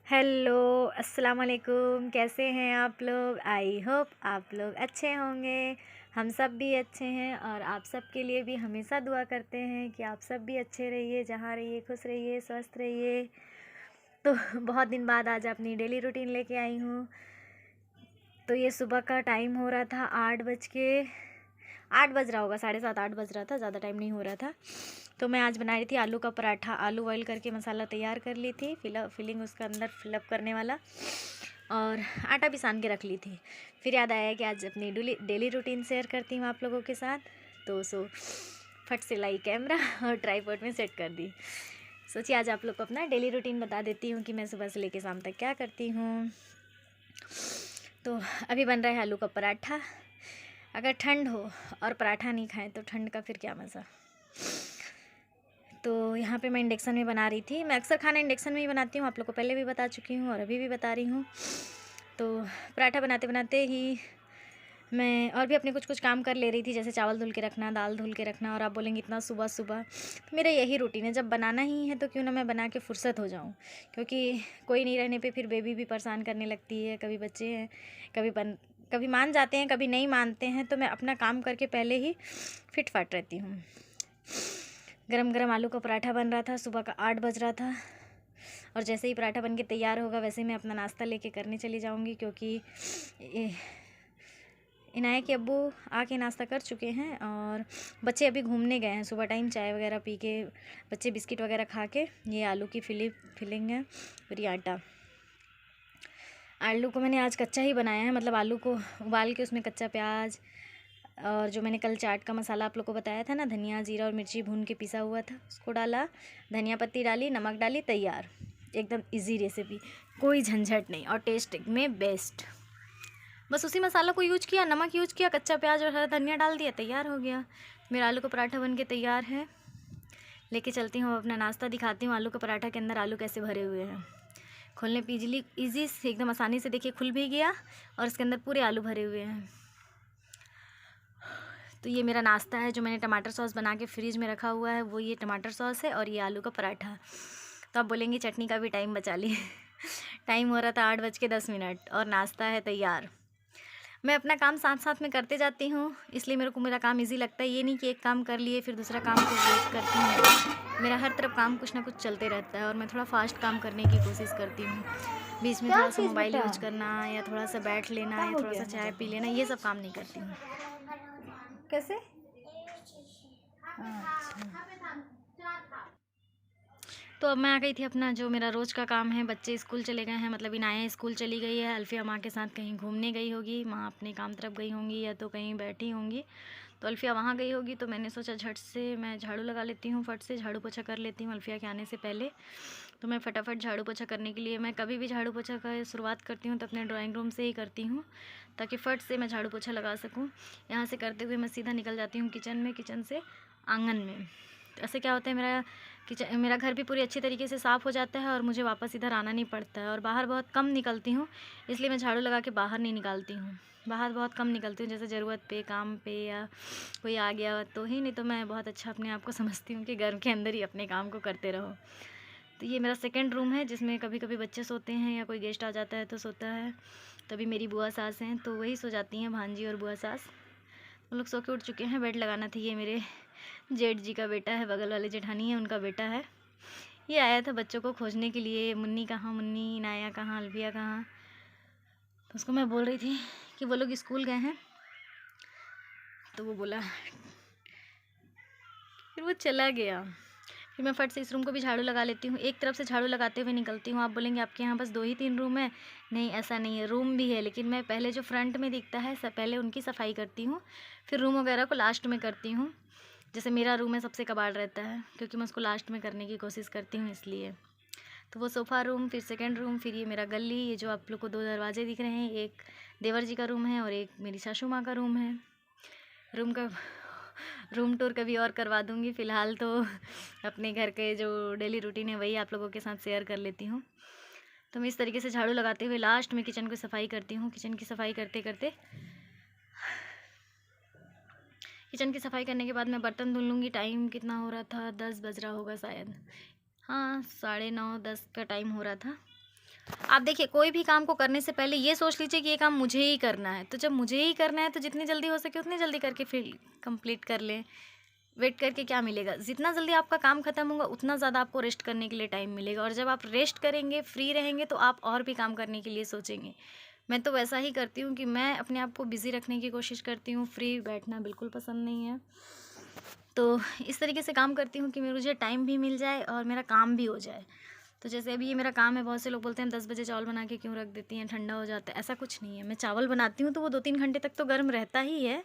Hello, अस्सलाम वालेकुम। कैसे हैं आप लोग? आई होप आप लोग अच्छे होंगे। हम सब भी अच्छे हैं और आप सब के लिए भी हमेशा दुआ करते हैं कि आप सब भी अच्छे रहिए, जहाँ रहिए खुश रहिए, स्वस्थ रहिए। तो बहुत दिन बाद आज अपनी डेली रूटीन लेके आई हूँ। तो ये सुबह का टाइम हो रहा था 8 बज रहा होगा, 7:30 8 बज रहा था, ज़्यादा टाइम नहीं हो रहा था। तो मैं आज बना रही थी आलू का पराठा। आलू बॉयल करके मसाला तैयार कर ली थी, फिलिंग उसका अंदर फिलअप करने वाला, और आटा भी सान के रख ली थी। फिर याद आया कि आज अपनी डेली रूटीन शेयर करती हूँ आप लोगों के साथ। तो फट से लाई कैमरा और ट्राईपॉड में सेट कर दी। सोचिए आज आप लोग को अपना डेली रूटीन बता देती हूँ कि मैं सुबह से लेकर शाम तक क्या करती हूँ। तो अभी बन रहा है आलू का पराठा। अगर ठंड हो और पराठा नहीं खाएं तो ठंड का फिर क्या मज़ा। तो यहाँ पे मैं इंडक्शन में बना रही थी। मैं अक्सर खाना इंडक्शन में ही बनाती हूँ, आप लोग को पहले भी बता चुकी हूँ और अभी भी बता रही हूँ। तो पराठा बनाते बनाते ही मैं और भी अपने कुछ काम कर ले रही थी, जैसे चावल धुल के रखना, दाल धुल के रखना। और आप बोलेंगे इतना सुबह सुबह, तो मेरा यही रूटीन है, जब बनाना ही है तो क्यों ना मैं बना के फुर्सत हो जाऊँ। क्योंकि कोई नहीं रहने पे फिर बेबी भी परेशान करने लगती है, कभी बच्चे हैं, कभी मान जाते हैं, कभी नहीं मानते हैं। तो मैं अपना काम करके पहले ही फिट फाट रहती हूँ। गरम गरम आलू का पराठा बन रहा था, सुबह का 8 बज रहा था। और जैसे ही पराठा बन के तैयार होगा वैसे ही मैं अपना नाश्ता लेके करने चली जाऊँगी, क्योंकि इनाया के अब्बू आके नाश्ता कर चुके हैं और बच्चे अभी घूमने गए हैं। सुबह टाइम चाय वगैरह पी के बच्चे बिस्किट वगैरह खा के, ये आलू की फिलिंग है और ये आटा। आलू को मैंने आज कच्चा ही बनाया है, मतलब आलू को उबाल के उसमें कच्चा प्याज और जो मैंने कल चाट का मसाला आप लोग को बताया था ना, धनिया जीरा और मिर्ची भून के पिसा हुआ था, उसको डाला, धनिया पत्ती डाली, नमक डाली, तैयार। एकदम इजी रेसिपी, कोई झंझट नहीं और टेस्ट में बेस्ट। बस उसी मसाला को यूज किया, नमक यूज किया, कच्चा प्याज और हरा धनिया डाल दिया, तैयार हो गया। मेरा आलू का पराठा बन के तैयार है। लेके चलती हूँ अपना नाश्ता, दिखाती हूँ आलू का पराठा के अंदर आलू कैसे भरे हुए हैं। खोलने पे ईजी से एकदम आसानी से देखिए खुल भी गया और इसके अंदर पूरे आलू भरे हुए हैं। तो ये मेरा नाश्ता है जो मैंने टमाटर सॉस बना के फ्रिज में रखा हुआ है, वो ये टमाटर सॉस है और ये आलू का पराठा। तो आप बोलेंगे चटनी का भी टाइम बचा लिए। टाइम हो रहा था 8:10 और नाश्ता है तैयार। मैं अपना काम साथ साथ में करते जाती हूँ, इसलिए मेरे को मेरा काम इजी लगता है। ये नहीं कि एक काम कर लिए फिर दूसरा काम को वेट करती हूँ। मेरा हर तरफ काम कुछ ना कुछ चलते रहता है और मैं थोड़ा फास्ट काम करने की कोशिश करती हूँ। बीच में थोड़ा सा मोबाइल यूज करना या थोड़ा सा बैठ लेना या थोड़ा सा चाय पी लेना, ये सब काम नहीं करती हूँ। कैसे? तो अब मैं आ गई थी, अपना जो मेरा रोज़ का काम है। बच्चे स्कूल चले गए हैं, मतलब इनाया स्कूल चली गई है, अल्फिया माँ के साथ कहीं घूमने गई होगी, माँ अपने काम तरफ गई होंगी या तो कहीं बैठी होंगी। तो अल्फिया वहाँ गई होगी, तो मैंने सोचा झट से मैं झाड़ू लगा लेती हूँ, फट से झाड़ू पोछा कर लेती हूँ अल्फिया के आने से पहले। तो मैं फटाफट झाड़ू पोछा करने के लिए, मैं कभी भी झाड़ू पोछा का शुरुआत करती हूँ तो अपने ड्राइंग रूम से ही करती हूँ, ताकि फट से मैं झाड़ू पोछा लगा सकूँ। यहाँ से करते हुए मैं सीधा निकल जाती हूँ किचन में, किचन से आंगन में। तो ऐसे क्या होता है, मेरा घर भी पूरी अच्छी तरीके से साफ़ हो जाता है और मुझे वापस इधर आना नहीं पड़ता है। और बाहर बहुत कम निकलती हूँ, इसलिए मैं झाड़ू लगा के बाहर नहीं निकालती हूँ। बाहर बहुत कम निकलती हूँ, जैसे ज़रूरत पे, काम पे या कोई आ गया तो ही, नहीं तो मैं बहुत अच्छा अपने आप को समझती हूँ कि घर के अंदर ही अपने काम को करते रहो। तो ये मेरा सेकंड रूम है, जिसमें कभी कभी बच्चे सोते हैं या कोई गेस्ट आ जाता है तो सोता है। तभी मेरी बुआ सास हैं तो वही सो जाती हैं, भांजी और बुआ सास। उन लोग सो के उठ चुके हैं। बेड लगाना था, ये मेरे जेठ जी का बेटा है, बगल वाले जेठानी है, उनका बेटा है। ये आया था बच्चों को खोजने के लिए, मुन्नी कहाँ, मुन्नी, नाया कहाँ, अल्फिया कहाँ। तो उसको मैं बोल रही थी कि वो लोग स्कूल गए हैं, तो वो बोला, फिर वो चला गया। फिर मैं फट से इस रूम को भी झाड़ू लगा लेती हूँ। एक तरफ से झाड़ू लगाते हुए निकलती हूँ। आप बोलेंगे आपके यहाँ बस 2 ही 3 रूम है? नहीं, ऐसा नहीं है, रूम भी है, लेकिन मैं पहले जो फ्रंट में दिखता है पहले उनकी सफाई करती हूँ, फिर रूम वगैरह को लास्ट में करती हूँ। जैसे मेरा रूम है सबसे कबाड़ रहता है, क्योंकि मैं उसको लास्ट में करने की कोशिश करती हूँ, इसलिए। तो वो सोफ़ा रूम, फिर सेकंड रूम, फिर ये मेरा गली, ये जो आप लोग को 2 दरवाजे दिख रहे हैं, एक देवर जी का रूम है और एक मेरी सासू माँ का रूम है। रूम टूर कभी और करवा दूँगी, फ़िलहाल तो अपने घर के जो डेली रूटीन है वही आप लोगों के साथ शेयर कर लेती हूँ। तो मैं इस तरीके से झाड़ू लगाते हुए लास्ट में किचन की सफाई करती हूँ। किचन की सफाई करने के बाद मैं बर्तन धुल लूँगी। टाइम कितना हो रहा था, 10 बज रहा होगा शायद, हाँ 9:30 10 का टाइम हो रहा था। आप देखिए, कोई भी काम को करने से पहले ये सोच लीजिए कि ये काम मुझे ही करना है, तो जब मुझे ही करना है तो जितनी जल्दी हो सके उतनी जल्दी करके फिर कंप्लीट कर लें। वेट करके क्या मिलेगा? जितना जल्दी आपका काम खत्म होगा उतना ज़्यादा आपको रेस्ट करने के लिए टाइम मिलेगा, और जब आप रेस्ट करेंगे, फ्री रहेंगे, तो आप और भी काम करने के लिए सोचेंगे। मैं तो वैसा ही करती हूँ कि मैं अपने आप को बिज़ी रखने की कोशिश करती हूँ, फ्री बैठना बिल्कुल पसंद नहीं है। तो इस तरीके से काम करती हूँ कि मुझे टाइम भी मिल जाए और मेरा काम भी हो जाए। तो जैसे अभी ये मेरा काम है, बहुत से लोग बोलते हैं 10 बजे चावल बना के क्यों रख देती हैं, ठंडा हो जाता है। ऐसा कुछ नहीं है, मैं चावल बनाती हूँ तो वो 2-3 घंटे तक तो गर्म रहता ही है,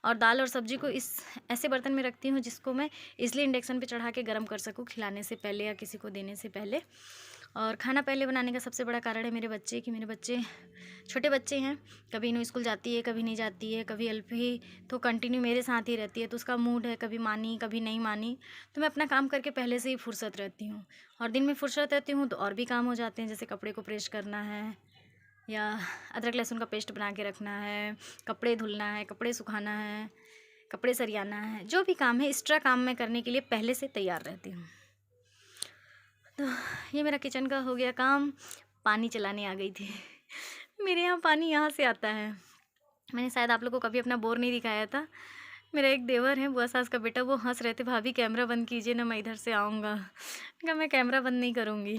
और दाल और सब्ज़ी को इस ऐसे बर्तन में रखती हूँ जिसको मैं इसलिए इंडक्शन पे चढ़ा के गर्म कर सकूँ खिलाने से पहले या किसी को देने से पहले। और खाना पहले बनाने का सबसे बड़ा कारण है मेरे बच्चे, कि मेरे बच्चे छोटे बच्चे हैं, कभी इन्हें स्कूल जाती है, कभी नहीं जाती है, कभी अल्फी तो कंटिन्यू मेरे साथ ही रहती है, तो उसका मूड है, कभी मानी कभी नहीं मानी। तो मैं अपना काम करके पहले से ही फुर्सत रहती हूँ, और दिन में फुर्सत रहती हूँ तो और भी काम हो जाते हैं, जैसे कपड़े को प्रेस करना है, या अदरक लहसुन का पेस्ट बना के रखना है, कपड़े धुलना है, कपड़े सुखाना है, कपड़े सरियाना है, जो भी काम है एक्स्ट्रा काम मैं करने के लिए पहले से तैयार रहती हूँ। तो ये मेरा किचन का हो गया काम। पानी चलाने आ गई थी। मेरे यहाँ पानी यहाँ से आता है। मैंने शायद आप लोगों को कभी अपना बोर नहीं दिखाया था। मेरा एक देवर है, बुआ सास का बेटा, वो हंस रहे थे, भाभी कैमरा बंद कीजिए ना, मैं इधर से आऊँगा। कहा मैं कैमरा बंद नहीं करूँगी।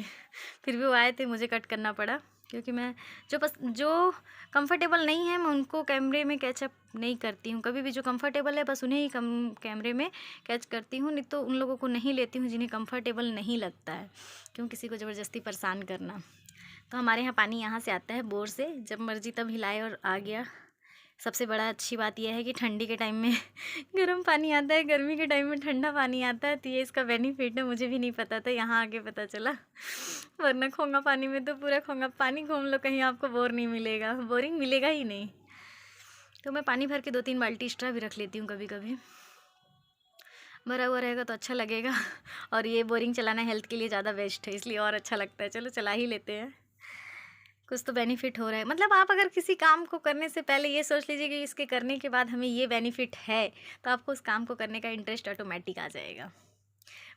फिर भी वो आए थे, मुझे कट करना पड़ा, क्योंकि मैं जो कंफर्टेबल नहीं है मैं उनको कैमरे में कैचअप नहीं करती हूँ कभी भी। जो कंफर्टेबल है बस उन्हें ही कैमरे में कैच करती हूँ, नहीं तो उन लोगों को नहीं लेती हूँ जिन्हें कंफर्टेबल नहीं लगता है, क्यों किसी को ज़बरदस्ती परेशान करना। तो हमारे यहाँ पानी यहाँ से आता है बोर से, जब मर्जी तब हिलाए और आ गया। सबसे बड़ा अच्छी बात यह है कि ठंडी के टाइम में गर्म पानी आता है, गर्मी के टाइम में ठंडा पानी आता है, तो ये इसका बेनिफिट है। मुझे भी नहीं पता था, यहाँ आके पता चला। वरना खोंगा पानी में तो पूरा खोंगा पानी घूम लो, कहीं आपको बोर नहीं मिलेगा, बोरिंग मिलेगा ही नहीं। तो मैं पानी भर के 2-3 बाल्टी एक्स्ट्रा भी रख लेती हूँ कभी कभी, भरा हुआ रहेगा तो अच्छा लगेगा। और ये बोरिंग चलाना हेल्थ के लिए ज़्यादा बेस्ट है, इसलिए और अच्छा लगता है, चलो चला ही लेते हैं, कुछ तो बेनिफिट हो रहा है। मतलब आप अगर किसी काम को करने से पहले ये सोच लीजिए कि इसके करने के बाद हमें ये बेनिफिट है, तो आपको उस काम को करने का इंटरेस्ट ऑटोमेटिक आ जाएगा।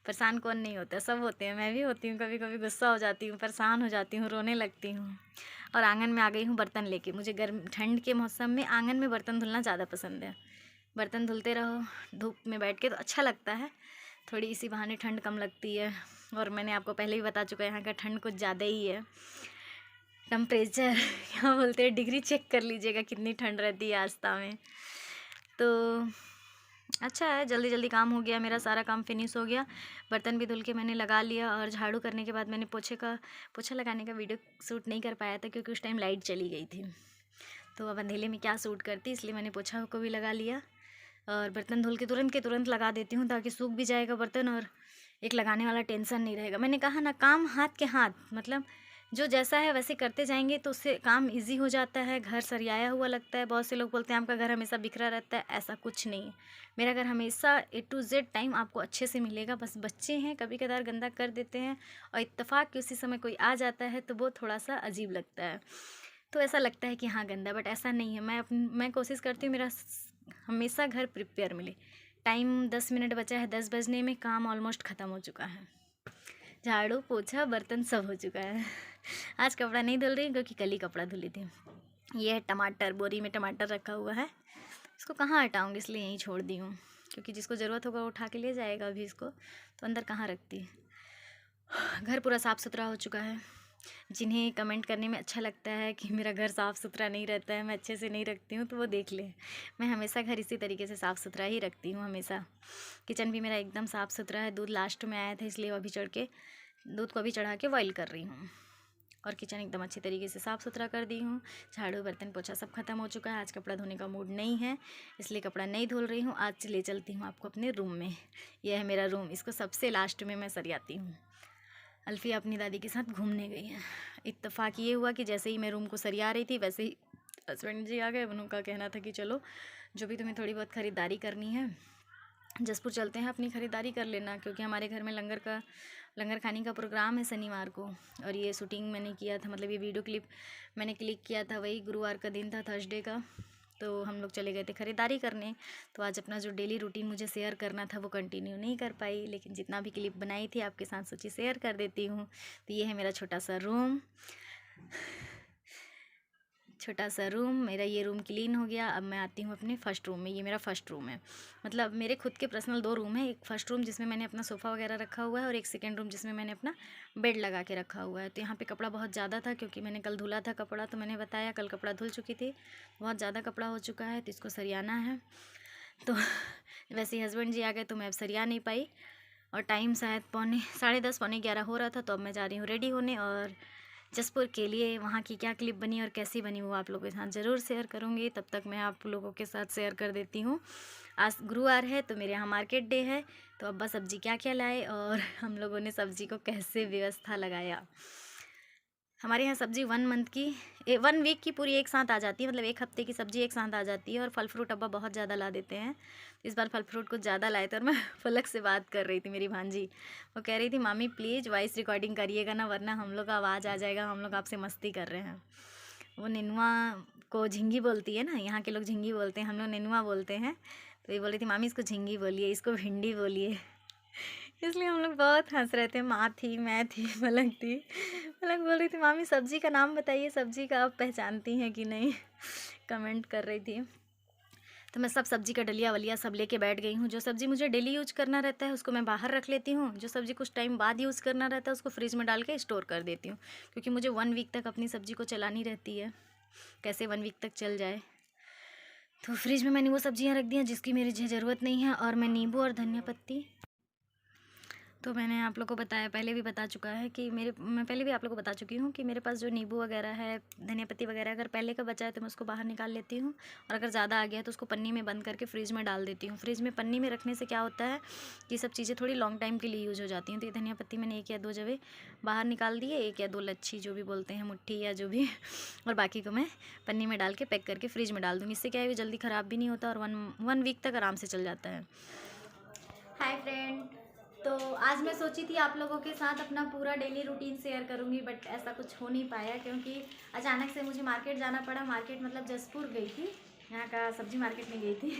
परेशान कौन नहीं होता, सब होते हैं, मैं भी होती हूँ, कभी कभी गुस्सा हो जाती हूँ, परेशान हो जाती हूँ, रोने लगती हूँ। और आंगन में आ गई हूँ बर्तन लेके। मुझे गर्म ठंड के मौसम में आंगन में बर्तन धुलना ज़्यादा पसंद है। बर्तन धुलते रहो धूप में बैठ के, तो अच्छा लगता है, थोड़ी इसी बहाने ठंड कम लगती है। और मैंने आपको पहले भी बता चुका है, यहाँ का ठंड कुछ ज़्यादा ही है। टेम्परेचर क्या बोलते हैं, डिग्री चेक कर लीजिएगा कितनी ठंड रहती है आस्था में। तो अच्छा है, जल्दी जल्दी काम हो गया, मेरा सारा काम फिनिश हो गया। बर्तन भी धुल के मैंने लगा लिया, और झाड़ू करने के बाद मैंने पोछा लगाने का वीडियो शूट नहीं कर पाया था, क्योंकि उस टाइम लाइट चली गई थी। तो अब अंधेले में क्या शूट करती, इसलिए मैंने पोछा को भी लगा लिया। और बर्तन धुल के तुरंत लगा देती हूँ, ताकि सूख भी जाएगा बर्तन, और एक लगाने वाला टेंशन नहीं रहेगा। मैंने कहा ना, काम हाथ के हाथ, मतलब जो जैसा है वैसे करते जाएंगे तो उससे काम इजी हो जाता है, घर सरियाया हुआ लगता है। बहुत से लोग बोलते हैं आपका घर हमेशा बिखरा रहता है, ऐसा कुछ नहीं। मेरा घर हमेशा A to Z टाइम आपको अच्छे से मिलेगा। बस बच्चे हैं, कभी कदार गंदा कर देते हैं, और इत्तेफाक के उसी समय कोई आ जाता है तो वो थोड़ा सा अजीब लगता है, तो ऐसा लगता है कि हाँ गंदा, बट ऐसा नहीं है। मैं कोशिश करती हूँ मेरा हमेशा घर प्रिपेयर मिले। टाइम 10 मिनट बचा है 10 बजने में, काम ऑलमोस्ट ख़त्म हो चुका है, झाड़ू पोछा बर्तन सब हो चुका है। आज कपड़ा नहीं धुल रही, क्योंकि कल ही कपड़ा धुली थी। ये है टमाटर, बोरी में टमाटर रखा हुआ है, इसको कहाँ हटाऊँगी, इसलिए यहीं छोड़ दी हूँ, क्योंकि जिसको ज़रूरत होगा वो उठा के ले जाएगा अभी इसको, तो अंदर कहाँ रखती। घर पूरा साफ़ सुथरा हो चुका है। जिन्हें कमेंट करने में अच्छा लगता है कि मेरा घर साफ़ सुथरा नहीं रहता है, मैं अच्छे से नहीं रखती हूँ, तो वो देख ले। मैं हमेशा घर इसी तरीके से साफ़ सुथरा ही रखती हूँ हमेशा। किचन भी मेरा एकदम साफ़ सुथरा है। दूध लास्ट में आया था, इसलिए अभी दूध को अभी चढ़ा के बॉईल कर रही हूँ, और किचन एकदम अच्छी तरीके से साफ़ सुथरा कर दी हूँ। झाड़ू बर्तन पोछा सब खत्म हो चुका है। आज कपड़ा धोने का मूड नहीं है, इसलिए कपड़ा नहीं धुल रही हूँ। आज ले चलती हूँ आपको अपने रूम में। यह है मेरा रूम, इसको सबसे लास्ट में मैं सरियाती हूँ। अल्फिया अपनी दादी के साथ घूमने गई है। इत्तेफाक ये हुआ कि जैसे ही मैं रूम को सरिया रही थी, वैसे ही हस्बैंड जी आ गए। उनका कहना था कि चलो, जो भी तुम्हें थोड़ी बहुत ख़रीदारी करनी है, जसपुर चलते हैं, अपनी ख़रीदारी कर लेना, क्योंकि हमारे घर में लंगर खाने का प्रोग्राम है शनिवार को। और ये शूटिंग मैंने किया था, मतलब ये वीडियो क्लिप मैंने क्लिक किया था, वही गुरुवार का दिन था, थर्सडे का। तो हम लोग चले गए थे ख़रीदारी करने। तो आज अपना जो डेली रूटीन मुझे शेयर करना था वो कंटिन्यू नहीं कर पाई, लेकिन जितना भी क्लिप बनाई थी आपके साथ सोची शेयर कर देती हूँ। तो ये है मेरा छोटा सा रूम। छोटा सा रूम मेरा, ये रूम क्लीन हो गया। अब मैं आती हूँ अपने फर्स्ट रूम में। ये मेरा फर्स्ट रूम है, मतलब मेरे खुद के पर्सनल 2 रूम है। एक फर्स्ट रूम जिसमें मैंने अपना सोफ़ा वगैरह रखा हुआ है, और एक सेकंड रूम जिसमें मैंने अपना बेड लगा के रखा हुआ है। तो यहाँ पे कपड़ा बहुत ज़्यादा था, क्योंकि मैंने कल धुला था कपड़ा, तो मैंने बताया कल कपड़ा धुल चुकी थी। बहुत ज़्यादा कपड़ा हो चुका है, तो इसको सरियाना है। तो वैसे ही हस्बैंड जी आ गए, तो मैं अब सरिया नहीं पाई, और टाइम शायद 10:30 पौने 11 हो रहा था। तो अब मैं जा रही हूँ रेडी होने, और जसपुर के लिए वहाँ की क्या क्लिप बनी और कैसी बनी वो आप लोगों के साथ ज़रूर शेयर करूँगी। तब तक मैं आप लोगों के साथ शेयर कर देती हूँ। आज गुरुवार है, तो मेरे यहाँ मार्केट डे है। तो अब्बा सब्ज़ी क्या क्या लाए, और हम लोगों ने सब्ज़ी को कैसे व्यवस्था लगाया। हमारे यहाँ सब्ज़ी 1 मंथ की 1 वीक की पूरी एक साथ आ जाती है, मतलब 1 हफ्ते की सब्ज़ी एक साथ आ जाती है। और फल फ्रूट अब्बा बहुत ज़्यादा ला देते हैं। इस बार फल फ्रूट कुछ ज़्यादा लाए थे, और मैं फलक से बात कर रही थी, मेरी भांजी। वो कह रही थी मामी प्लीज़ वॉइस रिकॉर्डिंग करिएगा ना, वरना हम लोग का आवाज़ आ जाएगा, हम लोग आपसे मस्ती कर रहे हैं। वो नेनुआ को झिंगी बोलती है ना, यहाँ के लोग झिंगी बोलते हैं, हम लोग नेनुआ बोलते हैं। तो ये बोल रही थी मामी इसको झिंगी बोलिए, इसको भिंडी बोलिए। इसलिए हम लोग बहुत हंस रहे थे। माँ थी, मैं थी, पलक थी। पलक बोल रही थी मामी सब्जी का नाम बताइए, सब्जी का आप पहचानती हैं कि नहीं, कमेंट कर रही थी। तो मैं सब सब्जी का डलिया वलिया सब लेके बैठ गई हूँ। जो सब्ज़ी मुझे डेली यूज करना रहता है उसको मैं बाहर रख लेती हूँ। जो सब्ज़ी कुछ टाइम बाद यूज़ करना रहता है उसको फ्रिज में डाल के स्टोर कर देती हूँ, क्योंकि मुझे 1 वीक तक अपनी सब्ज़ी को चलानी रहती है। कैसे 1 वीक तक चल जाए। तो फ्रिज में मैंने वो सब्जियाँ रख दी हैं जिसकी मेरी ज़रूरत नहीं है। और मैं नींबू और धनिया पत्ती, तो मैंने आप लोग को बताया, पहले भी बता चुका है कि मैं पहले भी आप लोग को बता चुकी हूँ कि मेरे पास जो नींबू वगैरह है, धनिया पत्ती वगैरह, अगर पहले का बचा है तो मैं उसको बाहर निकाल लेती हूँ, और अगर ज़्यादा आ गया है तो उसको पन्नी में बंद करके फ्रिज में डाल देती हूँ। फ्रिज में पन्नी में रखने से क्या होता है कि सब चीज़ें थोड़ी लॉन्ग टाइम के लिए यूज़ हो जाती हैं। तो ये धनिया पत्ती मैंने 1 या 2 जगह बाहर निकाल दिए, 1 या 2 लच्छी जो भी बोलते हैं, मुट्ठी या जो भी, और बाकी को मैं पन्नी में डाल के पैक करके फ्रिज में डाल दूँगी। इससे क्या है, जल्दी ख़राब भी नहीं होता, और 1 वीक तक आराम से चल जाता है। हाय फ्रेंड, तो आज मैं सोची थी आप लोगों के साथ अपना पूरा डेली रूटीन शेयर करूंगी, बट ऐसा कुछ हो नहीं पाया, क्योंकि अचानक से मुझे मार्केट जाना पड़ा। मार्केट मतलब जसपुर गई थी, यहाँ का सब्जी मार्केट में गई थी।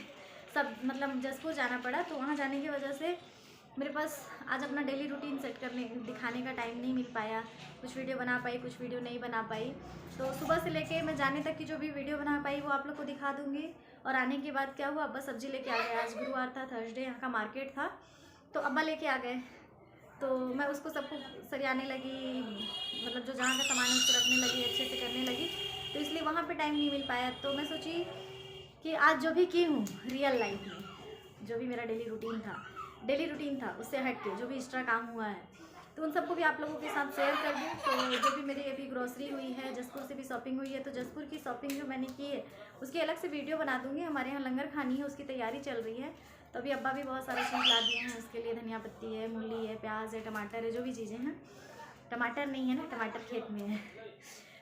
सब मतलब जसपुर जाना पड़ा, तो वहाँ जाने की वजह से मेरे पास आज अपना डेली रूटीन सेट करने दिखाने का टाइम नहीं मिल पाया। कुछ वीडियो बना पाई, कुछ वीडियो नहीं बना पाई। तो सुबह से लेके मैं जाने तक की जो भी वीडियो बना पाई वो आप लोग को दिखा दूँगी। और आने के बाद क्या हुआ, अब्बा सब्ज़ी लेके आ गए। आज गुरुवार था, थर्सडे यहाँ का मार्केट था, तो अब्बा लेके आ गए। तो मैं उसको सबको सरियाने लगी, मतलब जो जहाँ का सामान है उसको रखने लगी, अच्छे से करने लगी। तो इसलिए वहाँ पे टाइम नहीं मिल पाया। तो मैं सोची कि आज जो भी की हूँ रियल लाइफ में, जो भी मेरा डेली रूटीन था उससे हट के जो भी एक्स्ट्रा काम हुआ है, तो उन सबको भी आप लोगों के साथ शेयर कर दूँ। तो जो भी मेरी अभी ग्रॉसरी हुई है, जसपुर से भी शॉपिंग हुई है, तो जसपुर की शॉपिंग जो मैंने की है उसकी अलग से वीडियो बना दूँगी। हमारे यहाँ लंगर खानी है, उसकी तैयारी चल रही है। तो अभी अब्बा भी बहुत सारा चीज़ ला दिए हैं उसके लिए, धनिया पत्ती है, मूली है, प्याज है, टमाटर है, जो भी चीज़ें हैं। टमाटर नहीं है ना, टमाटर खेत में है।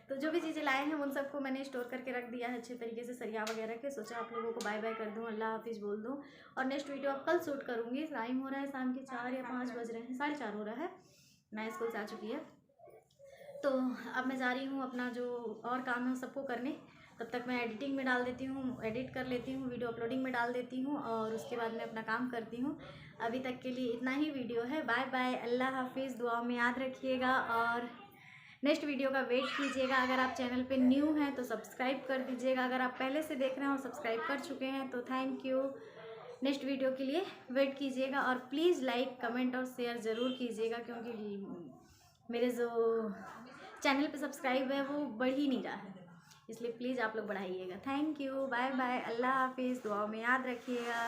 तो जो भी चीज़ें लाए हैं उन सबको मैंने स्टोर करके रख दिया है अच्छे तरीके से, सरिया वगैरह के। सोचा आप लोगों को बाय बाय कर दूँ, अल्लाह हाफिज़ बोल दूँ, और नेक्स्ट वीडियो अब कल शूट करूँगी। टाइम हो रहा है शाम के 4 या 5 बज रहे हैं, 4:30 हो रहा है। मैं स्कूल से आ चुकी है, तो अब मैं जा रही हूँ अपना जो और काम है सबको करने। तब तक मैं एडिटिंग में डाल देती हूँ, एडिट कर लेती हूँ, वीडियो अपलोडिंग में डाल देती हूँ, और उसके बाद मैं अपना काम करती हूँ। अभी तक के लिए इतना ही वीडियो है। बाय बाय, अल्लाह हाफिज़, दुआ में याद रखिएगा, और नेक्स्ट वीडियो का वेट कीजिएगा। अगर आप चैनल पे न्यू हैं तो सब्सक्राइब कर दीजिएगा। अगर आप पहले से देख रहे हो सब्सक्राइब कर चुके हैं तो थैंक यू। नेक्स्ट वीडियो के लिए वेट कीजिएगा, और प्लीज़ लाइक, कमेंट और शेयर ज़रूर कीजिएगा, क्योंकि मेरे जो चैनल पे सब्सक्राइब है वो बढ़ ही नहीं रहा है, इसलिए प्लीज़ आप लोग बढ़ाइएगा। थैंक यू, बाय बाय, अल्लाह हाफिज़, दुआ में याद रखिएगा।